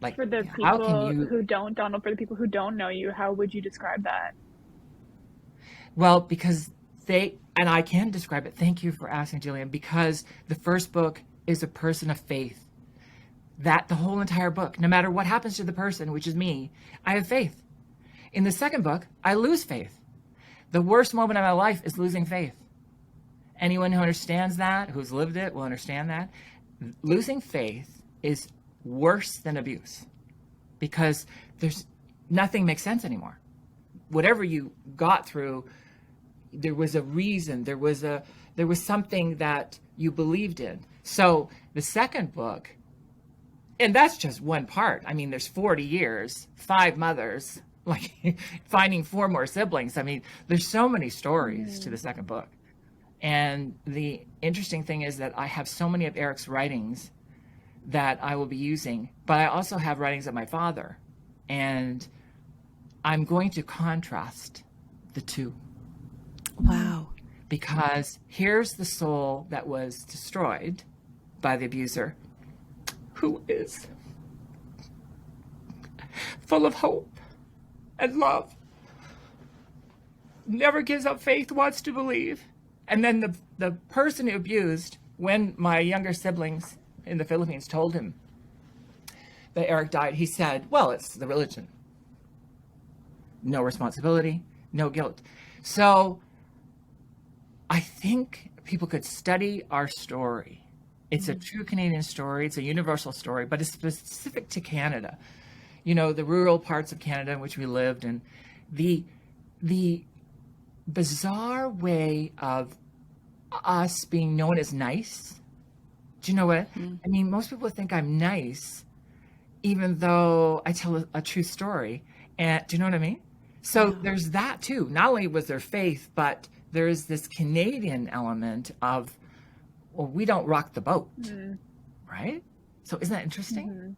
Like, For the how can people you, who don't, Donald, for the people who don't know you, how would you describe that? well, because and I can describe it. Thank you for asking, Jillian, because the first book is a person of faith. That the whole entire book, no matter what happens to the person, which is me, I have faith. In the second book, I lose faith. The worst moment of my life is losing faith. Anyone who understands that, who's lived it, will understand that. Losing faith is worse than abuse because there's nothing makes sense anymore. Whatever you got through, there was a reason, there was something that you believed in. So the second book, and that's just one part. I mean, there's 40 years, 5 mothers, like finding 4 more siblings. I mean, there's so many stories to Mm-hmm. the second book. And the interesting thing is that I have so many of Eric's writings that I will be using, but I also have writings of my father. And I'm going to contrast the two Wow. because here's the soul that was destroyed by the abuser, who is full of hope and love, never gives up faith, wants to believe. And then the person who abused, when my younger siblings in the Philippines told him that Eric died, he said, well, it's the religion. No responsibility, no guilt. So I think people could study our story. It's a true Canadian story. It's a universal story, but it's specific to Canada. You know, the rural parts of Canada in which we lived, and the bizarre way of us being known as nice. Do you know what? I mean, most people think I'm nice, even though I tell a true story. And do you know what I mean? So Yeah. there's that too. Not only was there faith, but there is this Canadian element of, well, we don't rock the boat, Mm-hmm. right? So isn't that interesting? Mm-hmm.